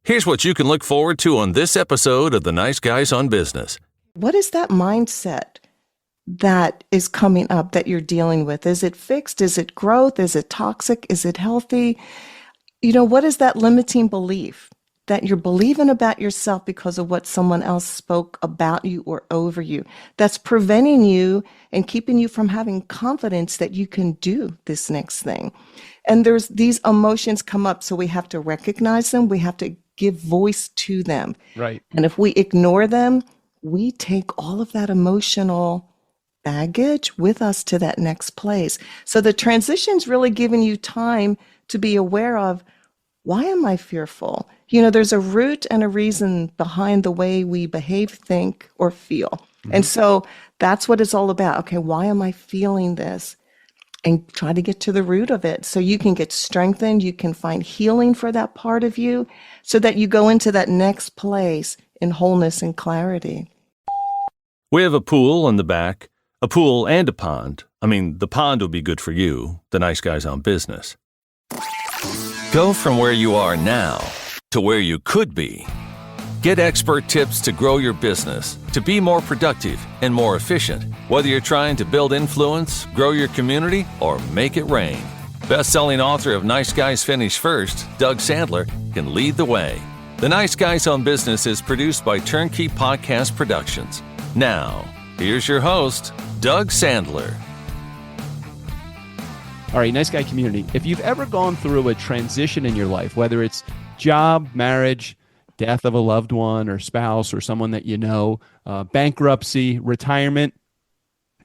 Here's what you can look forward to on this episode of The Nice Guys on Business. What is that mindset that is coming up that you're dealing with? Is it fixed? Is it growth? Is it toxic? Is it healthy? What is that limiting belief that you're believing about yourself because of what someone else spoke about you or over you that's preventing you and keeping you from having confidence that you can do this next thing? And there's these emotions come up, so we have to recognize them. We have to give voice to them. Right. And if we ignore them, we take all of that emotional baggage with us to that next place. So the transition's really giving you time to be aware of, why am I fearful? There's a root and a reason behind the way we behave, think, or feel. Mm-hmm. And so that's what it's all about. Okay, why am I feeling this? And try to get to the root of it so you can get strengthened, you can find healing for that part of you so that you go into that next place in wholeness and clarity. We have a pool in the back, a pool and a pond. The pond would be good for you, the Nice Guys on Business. Go from where you are now to where you could be. Get expert tips to grow your business, to be more productive and more efficient, whether you're trying to build influence, grow your community, or make it rain. Best-selling author of Nice Guys Finish First, Doug Sandler, can lead the way. The Nice Guys on Business is produced by Turnkey Podcast Productions. Now, here's your host, Doug Sandler. All right, Nice Guy community, if you've ever gone through a transition in your life, whether it's job, marriage, death of a loved one or spouse or someone that you know, bankruptcy, retirement,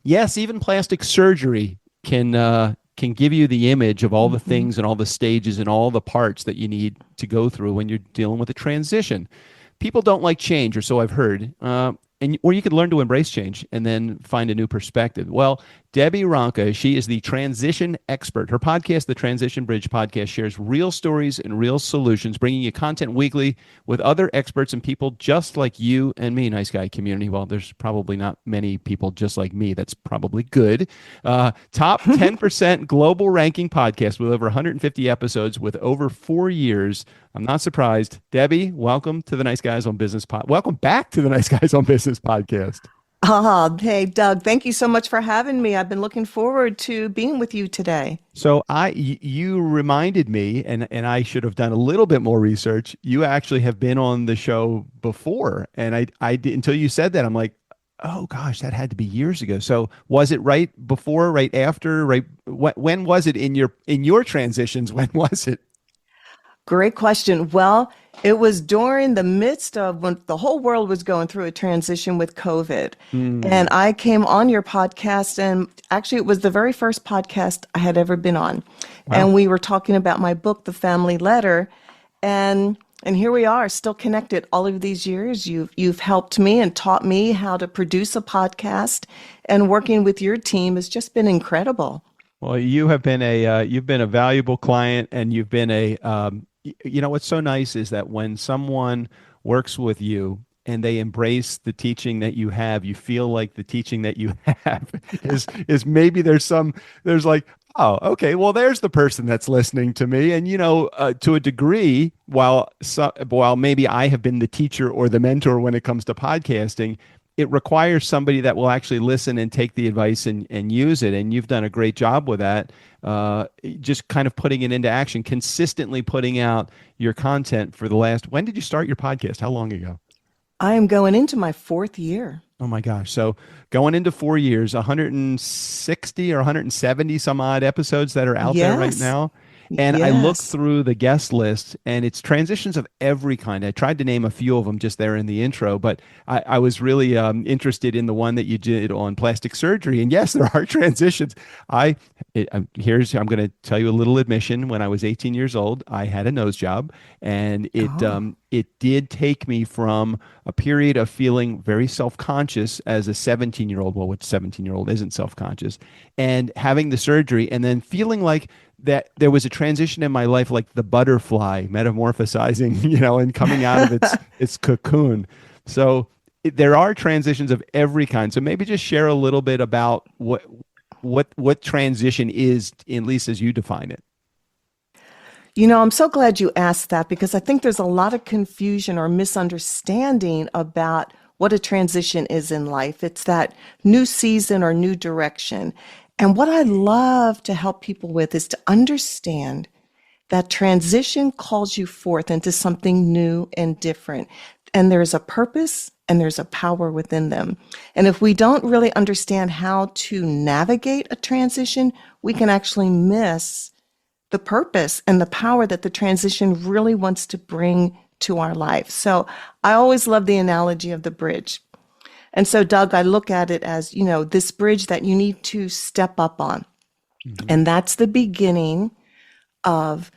yes, even plastic surgery can give you the image of all the things and all the stages and all the parts that you need to go through when you're dealing with a transition. People don't like change, or so I've heard. Or you could learn to embrace change and then find a new perspective. Well, Debi Ronca, she is the transition expert. Her podcast, the Transition Bridge Podcast, shares real stories and real solutions, bringing you content weekly with other experts and people just like you and me, Nice Guy community. Well, there's probably not many people just like me. That's probably good. Top 10% global ranking podcast with over 150 episodes with over 4 years. I'm not surprised. Debi, welcome to the Nice Guys on Business Welcome back to the Nice Guys on Business podcast. Hey, Doug, thank you so much for having me. I've been looking forward to being with you today. So you reminded me, and I should have done a little bit more research. You actually have been on the show before, and I did, until you said that, I'm like, oh gosh, that had to be years ago. So was it right before, right after, right? When was it in your transitions? When was it? Great question. Well, it was during the midst of when the whole world was going through a transition with COVID. And I came on your podcast, and actually it was the very first podcast I had ever been on. Wow. And we were talking about my book, The Family Letter. And here we are, still connected all of these years. You've helped me and taught me how to produce a podcast, and working with your team has just been incredible. Well, you have been you've been a valuable client, and you've been what's so nice is that when someone works with you and they embrace the teaching that you have, you feel like the teaching that you have is maybe there's like, oh, okay, well, there's the person that's listening to me. And, to a degree, while maybe I have been the teacher or the mentor when it comes to podcasting, it requires somebody that will actually listen and take the advice and use it. And you've done a great job with that. Just kind of putting it into action, consistently putting out your content for when did you start your podcast? How long ago? I am going into my 4th year. Oh my gosh. So going into 4 years, 160 or 170 some odd episodes that are out there right now. And I look through the guest list, and it's transitions of every kind. I tried to name a few of them just there in the intro, but I was really interested in the one that you did on plastic surgery. And yes, there are transitions. I'm going to tell you a little admission. When I was 18 years old, I had a nose job, and it did take me from a period of feeling very self-conscious as a 17-year-old, well, which 17-year-old isn't self-conscious, and having the surgery, and then feeling like that there was a transition in my life, like the butterfly metamorphosizing, and coming out of its cocoon. So there are transitions of every kind. So maybe just share a little bit about what transition is, at least as you define it. I'm so glad you asked that because I think there's a lot of confusion or misunderstanding about what a transition is in life. It's that new season or new direction. And what I love to help people with is to understand that transition calls you forth into something new and different. And there's a purpose and there's a power within them. And if we don't really understand how to navigate a transition, we can actually miss the purpose and the power that the transition really wants to bring to our life. So I always love the analogy of the bridge. And so, Doug, I look at it as, this bridge that you need to step up on. Mm-hmm. And that's the beginning of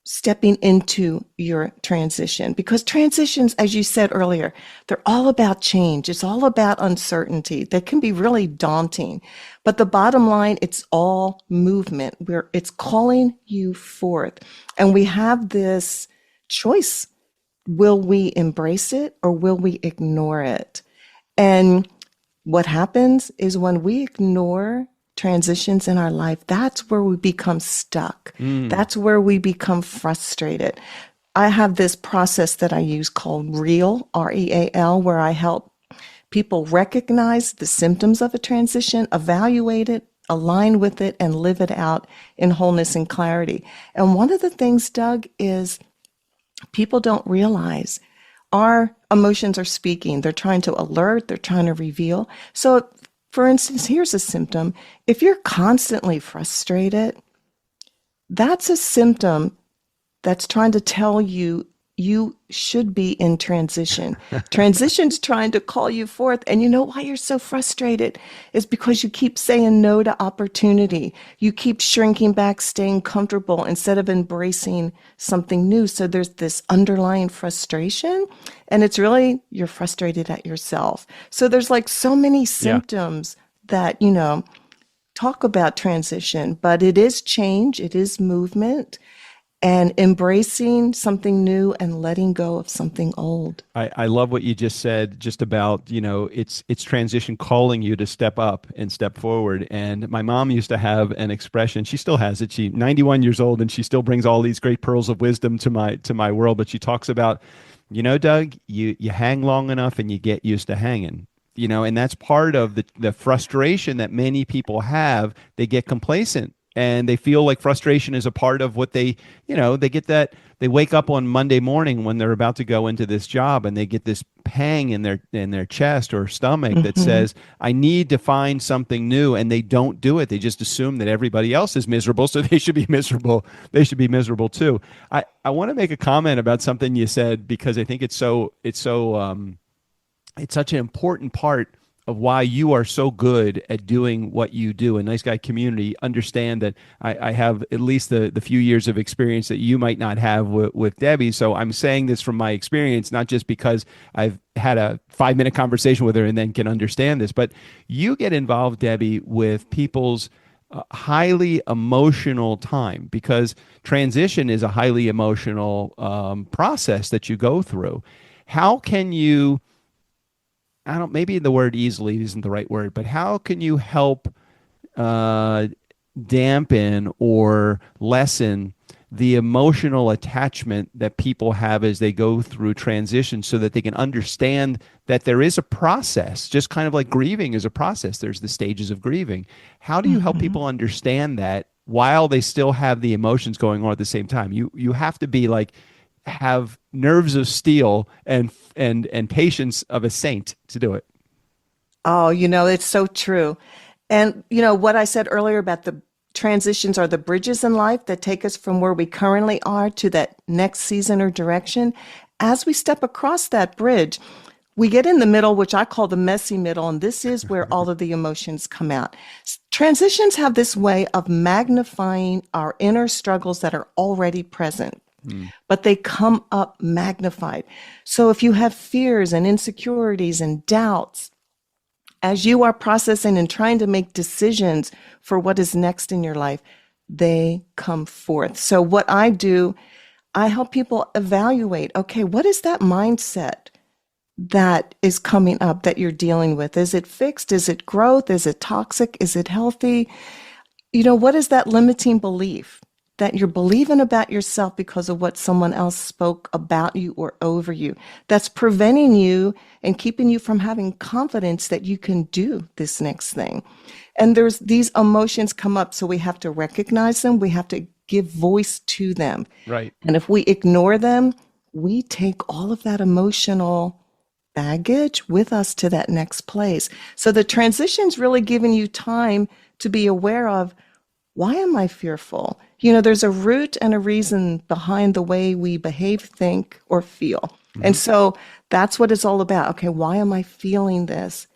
stepping into your transition, because transitions, as you said earlier, they're all about change. It's all about uncertainty. That can be really daunting, but the bottom line, it's all movement where it's calling you forth. And we have this choice. Will we embrace it or will we ignore it? And what happens is when we ignore transitions in our life, that's where we become stuck. That's where we become frustrated. I have this process that I use called REAL, REAL, where I help people recognize the symptoms of a transition, evaluate it, align with it, and live it out in wholeness and clarity. And one of the things, Doug, is people don't realize our emotions are speaking. They're trying to alert, they're trying to reveal. So for instance, here's a symptom. If you're constantly frustrated, that's a symptom that's trying to tell you you should be in transition. Transition's trying to call you forth. And you know why you're so frustrated is because you keep saying no to opportunity. You keep shrinking back, staying comfortable instead of embracing something new. So there's this underlying frustration, and it's really you're frustrated at yourself. So there's like so many symptoms that, talk about transition, but it is change, it is movement. And embracing something new and letting go of something old. I love what you just said, just about, it's transition calling you to step up and step forward. And my mom used to have an expression. She still has it. She's 91 years old and she still brings all these great pearls of wisdom to my world. But she talks about, Doug, you hang long enough and you get used to hanging. And that's part of the frustration that many people have. They get complacent. And they feel like frustration is a part of what they get that they wake up on Monday morning when they're about to go into this job and they get this pang in their chest or stomach that says, I need to find something new. And they don't do it. They just assume that everybody else is miserable. So they should be miserable. They should be miserable too. I want to make a comment about something you said, because I think it's such an important part of why you are so good at doing what you do. And Nice Guy Community understand that I have at least the few years of experience that you might not have with Debi. So I'm saying this from my experience, not just because I've had a 5-minute conversation with her and then can understand this, but you get involved, Debi, with people's highly emotional time, because transition is a highly emotional process that you go through. How can you, maybe the word easily isn't the right word, but how can you help dampen or lessen the emotional attachment that people have as they go through transition, so that they can understand that there is a process, just kind of like grieving is a process. There's the stages of grieving. How do you help people understand that while they still have the emotions going on at the same time? You have to be like, have nerves of steel and patience of a saint to do it. Oh, it's so true. And what I said earlier about the transitions are the bridges in life that take us from where we currently are to that next season or direction. As we step across that bridge, we get in the middle, which I call the messy middle, and this is where all of the emotions come out. Transitions have this way of magnifying our inner struggles that are already present. But they come up magnified. So if you have fears and insecurities and doubts, as you are processing and trying to make decisions for what is next in your life, they come forth. So what I do, I help people evaluate, okay, what is that mindset that is coming up that you're dealing with? Is it fixed? Is it growth? Is it toxic? Is it healthy? What is that limiting belief that you're believing about yourself because of what someone else spoke about you or over you. That's preventing you and keeping you from having confidence that you can do this next thing. And there's these emotions come up, so we have to recognize them. We have to give voice to them. Right. And if we ignore them, we take all of that emotional baggage with us to that next place. So the transition's really giving you time to be aware of, why am I fearful? There's a root and a reason behind the way we behave, think, or feel. And so that's what it's all about. Okay, why am I feeling this?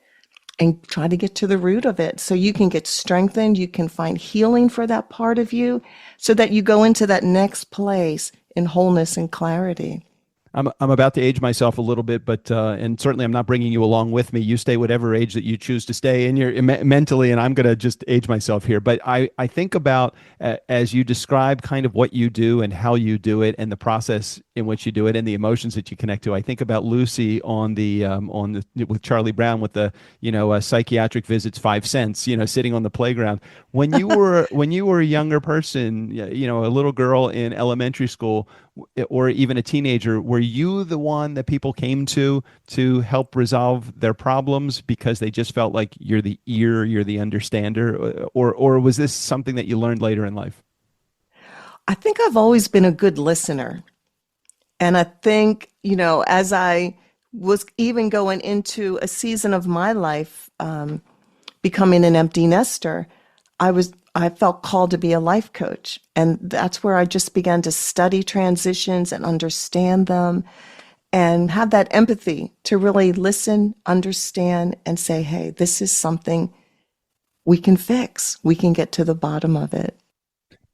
And try to get to the root of it so you can get strengthened. You can find healing for that part of you so that you go into that next place in wholeness and clarity. I'm about to age myself a little bit, but and certainly I'm not bringing you along with me. You stay whatever age that you choose to stay in your mentally, and I'm going to just age myself here. But I think about as you describe kind of what you do and how you do it, and the process in which you do it, and the emotions that you connect to. I think about Lucy on the with Charlie Brown with the psychiatric visits 5 cents, sitting on the playground. When you were a younger person, a little girl in elementary school, or even a teenager, were you the one that people came to help resolve their problems because they just felt like you're the ear, you're the understander, or was this something that you learned later in life? I think I've always been a good listener. And I think, as I was even going into a season of my life, becoming an empty nester, I felt called to be a life coach. And that's where I just began to study transitions and understand them and have that empathy to really listen, understand, and say, hey, this is something we can fix. We can get to the bottom of it.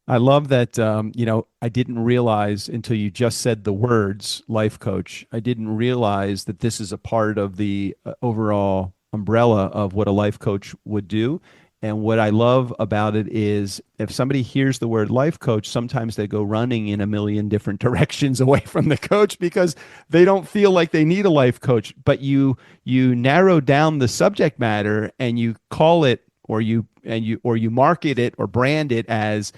I love that, I didn't realize until you just said the words life coach. I didn't realize that this is a part of the overall umbrella of what a life coach would do. And what I love about it is if somebody hears the word life coach, sometimes they go running in a million different directions away from the coach because they don't feel like they need a life coach. But you narrow down the subject matter and you call it, or you market it or brand it as,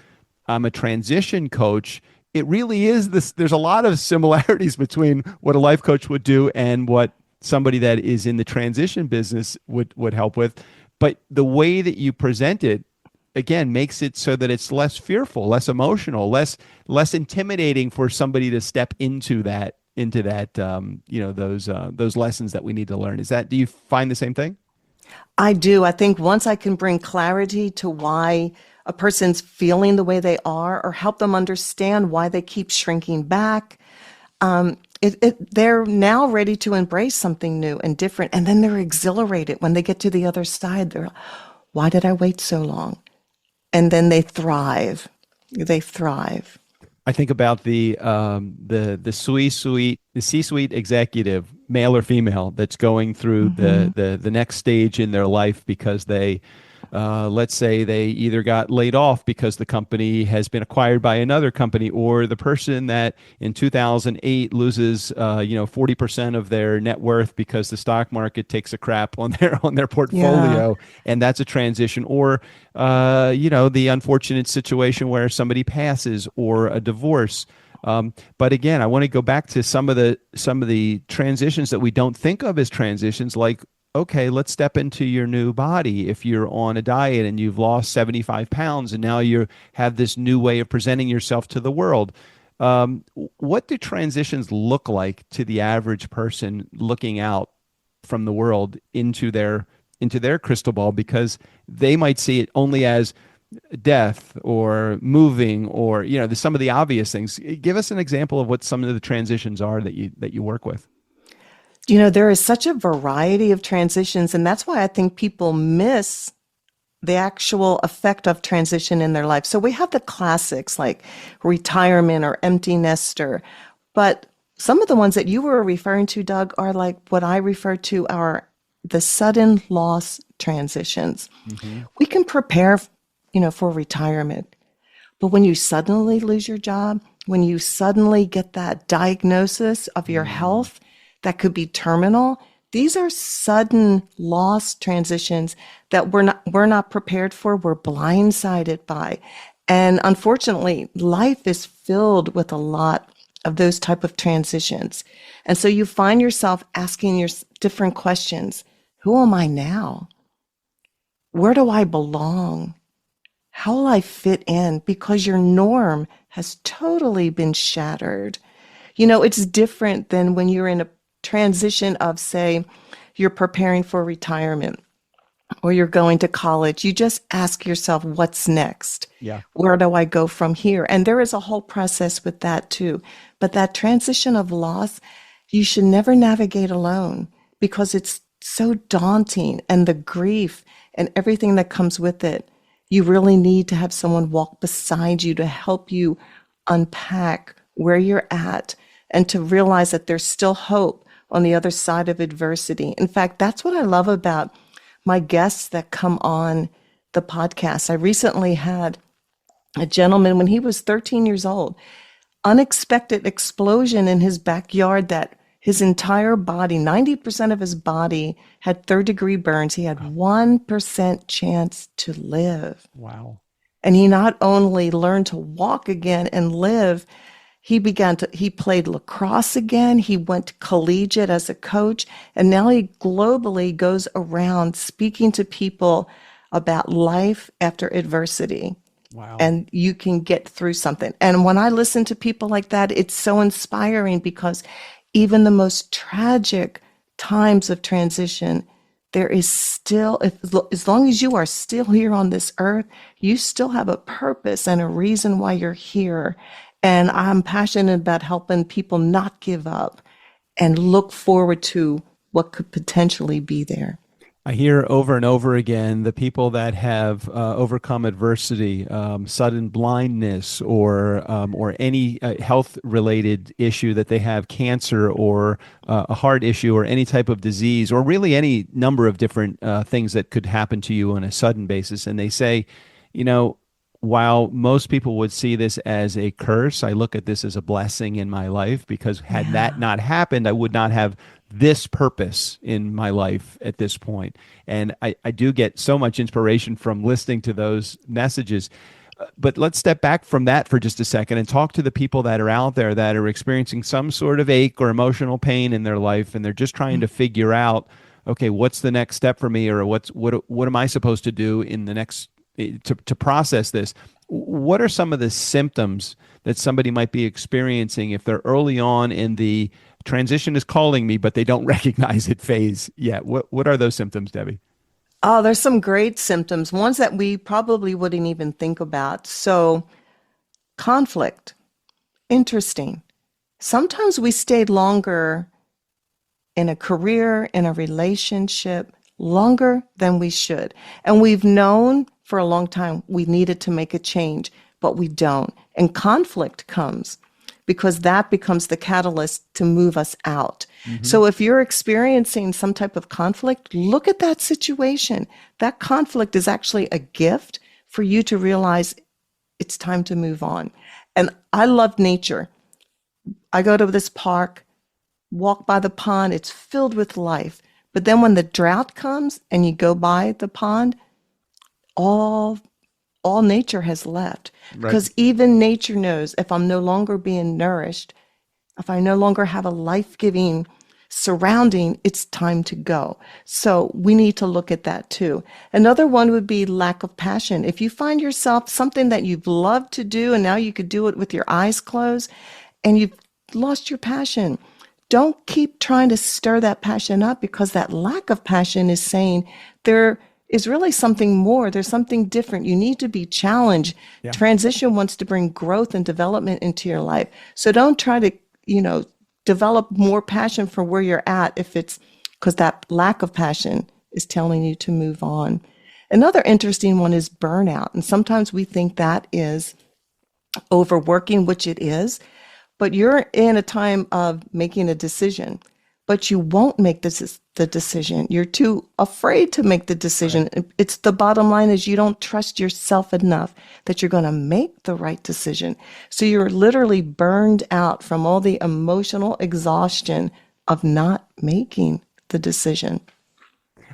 I'm a transition coach. It really is this. There's a lot of similarities between what a life coach would do and what somebody that is in the transition business would help with. But the way that you present it, again, makes it so that it's less fearful, less emotional, less intimidating for somebody to step into that those lessons that we need to learn. Do you find the same thing? I do. I think once I can bring clarity to why a person's feeling the way they are, or help them understand why they keep shrinking back, they're now ready to embrace something new and different. And then they're exhilarated when they get to the other side. They're, why did I wait so long? And then they thrive. They thrive. I think about the C-suite executive, male or female, that's going through the next stage in their life because they, let's say they either got laid off because the company has been acquired by another company, or the person that in 2008 loses 40% of their net worth because the stock market takes a crap on their portfolio, yeah. And that's a transition, or the unfortunate situation where somebody passes, or a divorce. But again, I want to go back to some of the transitions that we don't think of as transitions, like, okay, let's step into your new body. If you're on a diet and you've lost 75 pounds and now you have this new way of presenting yourself to the world, what do transitions look like to the average person looking out from the world into their crystal ball? Because they might see it only as death or moving, or some of the obvious things. Give us an example of what some of the transitions are that you work with. There is such a variety of transitions, and that's why I think people miss the actual effect of transition in their life. So we have the classics like retirement or empty nester, but some of the ones that you were referring to, Doug, are like what I refer to are the sudden loss transitions. Mm-hmm. We can prepare, for retirement, but when you suddenly lose your job, when you suddenly get that diagnosis of your health that could be terminal, these are sudden loss transitions that we're not prepared for, we're blindsided by. And unfortunately, life is filled with a lot of those type of transitions. And so you find yourself asking your different questions. Who am I now? Where do I belong? How will I fit in? Because your norm has totally been shattered. It's different than when you're in a transition of, say, you're preparing for retirement or you're going to college. You just ask yourself, what's next? Yeah. Where do I go from here? And there is a whole process with that too. But that transition of loss, you should never navigate alone because it's so daunting, and the grief and everything that comes with it. You really need to have someone walk beside you to help you unpack where you're at and to realize that there's still hope on the other side of adversity. In fact, that's what I love about my guests that come on the podcast. I recently had a gentleman when he was 13 years old, unexpected explosion in his backyard that his entire body, 90% of his body had third-degree burns. He had 1% chance to live. Wow. And he not only learned to walk again and live, he played lacrosse again. He went collegiate as a coach. And now he globally goes around speaking to people about life after adversity. Wow. And you can get through something. And when I listen to people like that, it's so inspiring because even the most tragic times of transition, there is still, as long as you are still here on this earth, you still have a purpose and a reason why you're here. And I'm passionate about helping people not give up and look forward to what could potentially be there. I hear over and over again the people that have overcome adversity, sudden blindness, or any health-related issue that they have, cancer or a heart issue or any type of disease, or really any number of different things that could happen to you on a sudden basis. And they say, while most people would see this as a curse, I look at this as a blessing in my life, because had that not happened, I would not have this purpose in my life at this point. And I do get so much inspiration from listening to those messages. But let's step back from that for just a second and talk to the people that are out there that are experiencing some sort of ache or emotional pain in their life, and they're just trying to figure out, okay, what's the next step for me, or what am I supposed to do in the next to process this. What are some of the symptoms that somebody might be experiencing if they're early on in the transition is calling me, but they don't recognize it phase yet? What are those symptoms, Debi? Oh, there's some great symptoms, ones that we probably wouldn't even think about. So, conflict, interesting. Sometimes we stay longer in a career, in a relationship, longer than we should. And we've known for a long time we needed to make a change, but we don't. And conflict comes because that becomes the catalyst to move us out. Mm-hmm. So if you're experiencing some type of conflict, look at that situation. That conflict is actually a gift for you to realize it's time to move on. And I love nature. I go to this park, walk by the pond, it's filled with life. But then when the drought comes and you go by the pond, all nature has left. Right. Because even nature knows if I'm no longer being nourished, if I no longer have a life-giving surrounding, it's time to go. So we need to look at that too. Another one would be lack of passion. If you find yourself something that you've loved to do and now you could do it with your eyes closed and you've lost your passion, don't keep trying to stir that passion up, because that lack of passion is saying there is really something more. There's something different. You need to be challenged. Yeah. Transition wants to bring growth and development into your life. So don't try to, develop more passion for where you're at if it's because that lack of passion is telling you to move on. Another interesting one is burnout. And sometimes we think that is overworking, which it is, but you're in a time of making a decision, but you won't make the decision. You're too afraid to make the decision. Right. It's the bottom line is you don't trust yourself enough that you're going to make the right decision. So you're literally burned out from all the emotional exhaustion of not making the decision.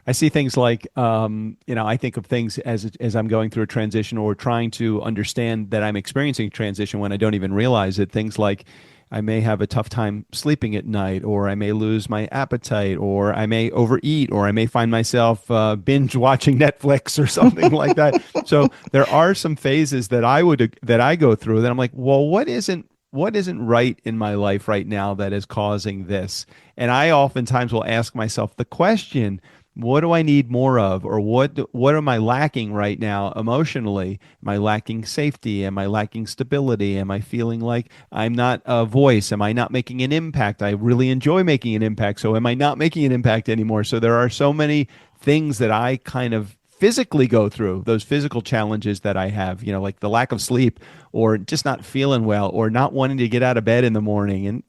I see things like, I think of things as I'm going through a transition or trying to understand that I'm experiencing transition when I don't even realize it. Things like I may have a tough time sleeping at night, or I may lose my appetite, or I may overeat, or I may find myself binge watching Netflix or something like that. So there are some phases that I go through that I'm like, well, what isn't right in my life right now that is causing this? And I oftentimes will ask myself the question, what do I need more of? Or what am I lacking right now emotionally? Am I lacking safety? Am I lacking stability? Am I feeling like I'm not a voice? Am I not making an impact? I really enjoy making an impact. So am I not making an impact anymore? So there are so many things that I kind of physically go through, those physical challenges that I have, like the lack of sleep or just not feeling well or not wanting to get out of bed in the morning. And,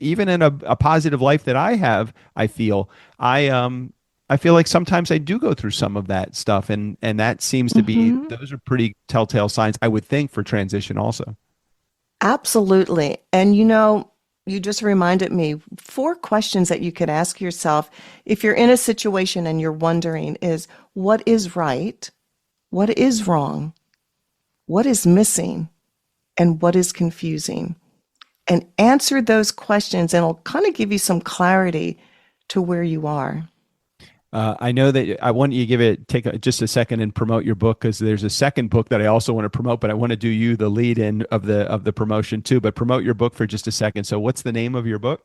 even in a positive life that I have, I feel like sometimes I do go through some of that stuff, and that seems to be Hmm. those are pretty telltale signs, I would think, for transition also. Absolutely. And you just reminded me 4 questions that you could ask yourself if you're in a situation and you're wondering is what is right? What is wrong? What is missing? And what is confusing? And answer those questions and it'll kind of give you some clarity to where you are. I know that I want you to just a second and promote your book because there's a second book that I also want to promote, but I want to do you the lead in of the promotion too. But promote your book for just a second. So, what's the name of your book?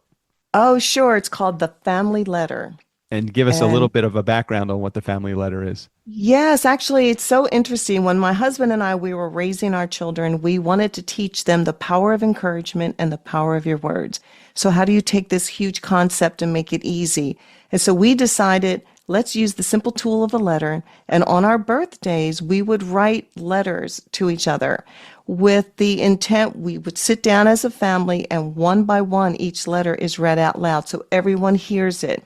Oh, sure. It's called The Family Letter. And give us a little And bit of a background on what the family letter is. yes, actually, it's so interesting. When my husband and I, we were raising our children, we wanted to teach them the power of encouragement and the power of your words. So how do you take this huge concept and make it easy? And so we decided, let's use the simple tool of a letter. And on our birthdays, we would write letters to each other with the intent we would sit down as a family and one by one, each letter is read out loud so everyone hears it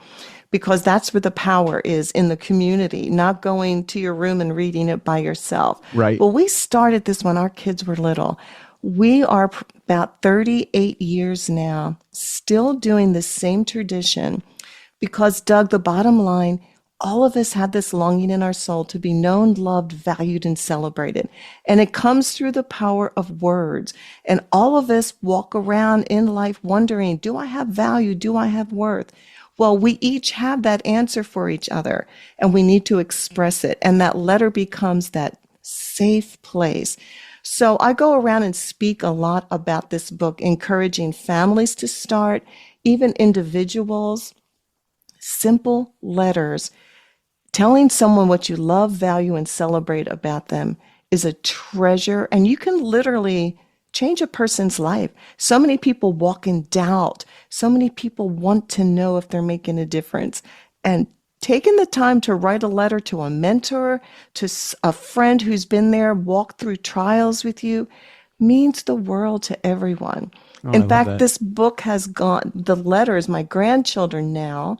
because that's where the power is in the community, not going to your room and reading it by yourself. Right. Well, we started this when our kids were little. We are about 38 years now, still doing the same tradition because, Doug, the bottom line, all of us had this longing in our soul to be known, loved, valued, and celebrated. And it comes through the power of words. And all of us walk around in life wondering, do I have value? Do I have worth? Well, we each have that answer for each other, and we need to express it. And that letter becomes that safe place. So I go around and speak a lot about this book, encouraging families to start, even individuals, simple letters. Telling someone what you love, value, and celebrate about them is a treasure, and you can literally change a person's life. So many people walk in doubt. So many people want to know if they're making a difference. And taking the time to write a letter to a mentor, to a friend who's been there, walked through trials with you, means the world to everyone. Oh, I In love fact, that. this book has gone, the letters, my grandchildren now,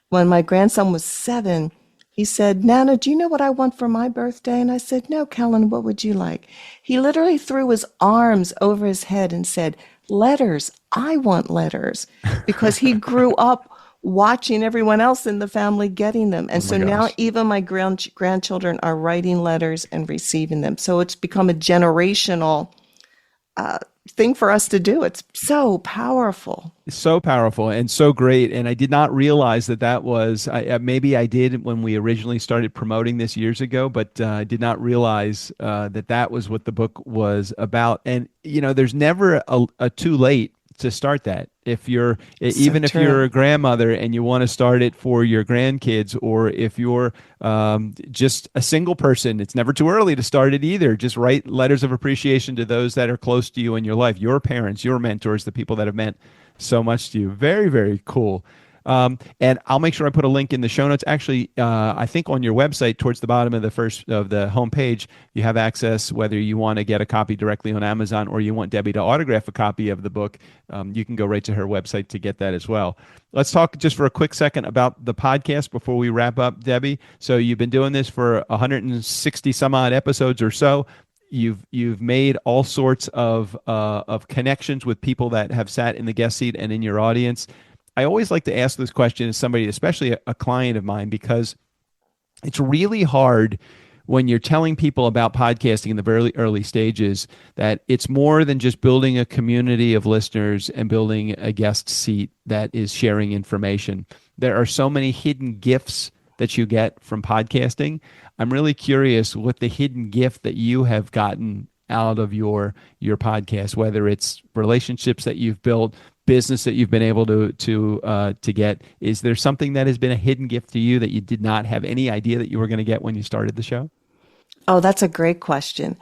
when my grandson was 7, he said, Nana, do you know what I want for my birthday? And I said, no, Kellen, what would you like? He literally threw his arms over his head and said, letters. I want letters because he grew up watching everyone else in the family getting them. Oh And my so now gosh. even my grandchildren are writing letters and receiving them. So it's become a generational thing for us to do. It's so powerful. So powerful and so great. And I did not realize that was, maybe I did when we originally started promoting this years ago, but I did not realize that was what the book was about. And, there's never a too late to start that. So Even if you're true. a grandmother and you want to start it for your grandkids, or if you're just a single person, it's never too early to start it either. Just write letters of appreciation to those that are close to you in your life, your parents, your mentors, the people that have meant so much to you. Very, very cool. And I'll make sure I put a link in the show notes. Actually, I think on your website, towards the bottom of the homepage, you have access whether you want to get a copy directly on Amazon or you want Debbie to autograph a copy of the book. You can go right to her website to get that as well. Let's talk just for a quick second about the podcast before we wrap up, Debbie. So you've been doing this for 160 some odd episodes or so. You've made all sorts of connections with people that have sat in the guest seat and in your audience. I always like to ask this question as somebody, especially a client of mine, because it's really hard when you're telling people about podcasting in the very early stages that it's more than just building a community of listeners and building a guest seat that is sharing information. There are so many hidden gifts that you get from podcasting. I'm really curious what the hidden gift that you have gotten out of your podcast, whether it's relationships that you've built, business that you've been able to get. Is there something that has been a hidden gift to you that you did not have any idea that you were going to get when you started the show? Oh, that's a great question.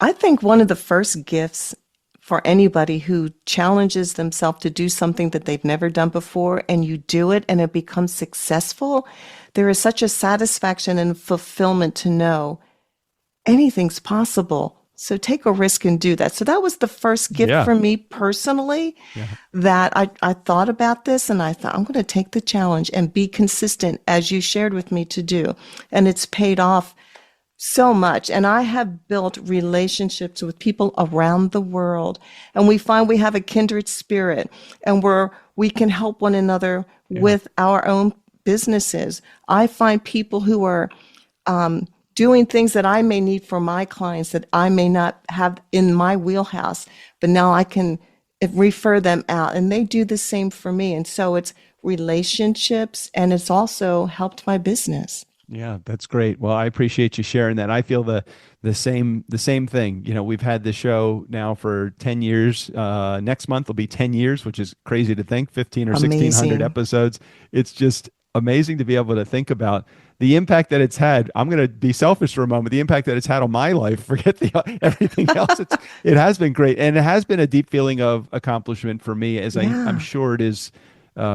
I think one of the first gifts for anybody who challenges themselves to do something that they've never done before, and you do it and it becomes successful, there is such a satisfaction and fulfillment to know anything's possible. So take a risk and do that. So that was the first gift for me personally, that I thought about this and I thought, I'm going to take the challenge and be consistent as you shared with me to do. And it's paid off so much. And I have built relationships with people around the world. And we find we have a kindred spirit, and we can help one another with our own businesses. I find people who are doing things that I may need for my clients that I may not have in my wheelhouse, but now I can refer them out, and they do the same for me. And so it's relationships, and it's also helped my business. Yeah, that's great. Well, I appreciate you sharing that. I feel the same thing. You know, we've had the show now for 10 years. Next month will be 10 years, which is crazy to think, 15 or 1,600 episodes. It's just amazing to be able to think about the impact that it's had. I'm going to be selfish for a moment. The impact that it's had on my life, forget everything else. It has been great. And it has been a deep feeling of accomplishment for me, as I'm sure it is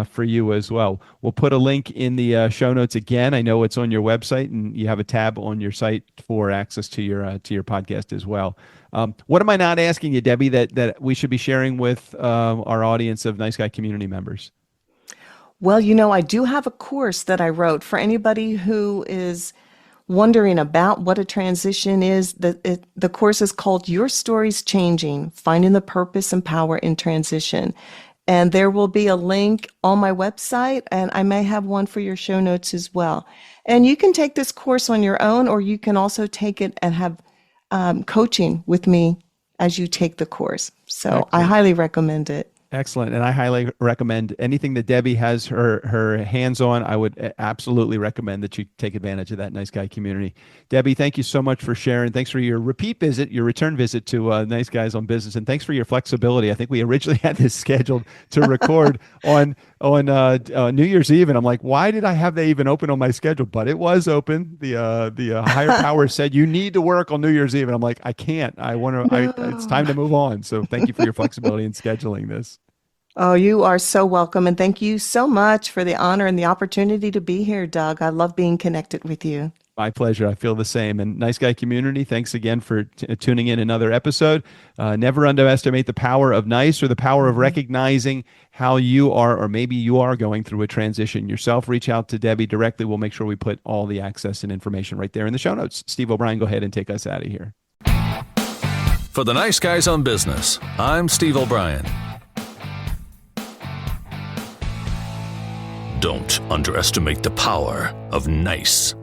for you as well. We'll put a link in the show notes again. I know it's on your website, and you have a tab on your site for access to your podcast as well. What am I not asking you, Debbie, that we should be sharing with our audience of Nice Guy community members? Well, I do have a course that I wrote for anybody who is wondering about what a transition is. The course is called Your Story's Changing, Finding the Purpose and Power in Transition. And there will be a link on my website, and I may have one for your show notes as well. And you can take this course on your own, or you can also take it and have coaching with me as you take the course. So excellent. I highly recommend it. Excellent. And I highly recommend anything that Debbie has her hands on. I would absolutely recommend that you take advantage of that Nice Guy community. Debbie, thank you so much for sharing. Thanks for your return visit to Nice Guys on Business. And thanks for your flexibility. I think we originally had this scheduled to record on New Year's Eve. And I'm like, why did I have that even open on my schedule? But it was open. The higher power said, you need to work on New Year's Eve. And I'm like, I can't. It's time to move on. So thank you for your flexibility in scheduling this. Oh, you are so welcome. And thank you so much for the honor and the opportunity to be here, Doug. I love being connected with you. My pleasure. I feel the same. And Nice Guy community, thanks again for tuning in another episode. Never underestimate the power of nice, or the power of recognizing how you are, or maybe you are going through a transition yourself. Reach out to Debbie directly. We'll make sure we put all the access and information right there in the show notes. Steve O'Brien, go ahead and take us out of here. For the Nice Guys on Business, I'm Steve O'Brien. Don't underestimate the power of nice.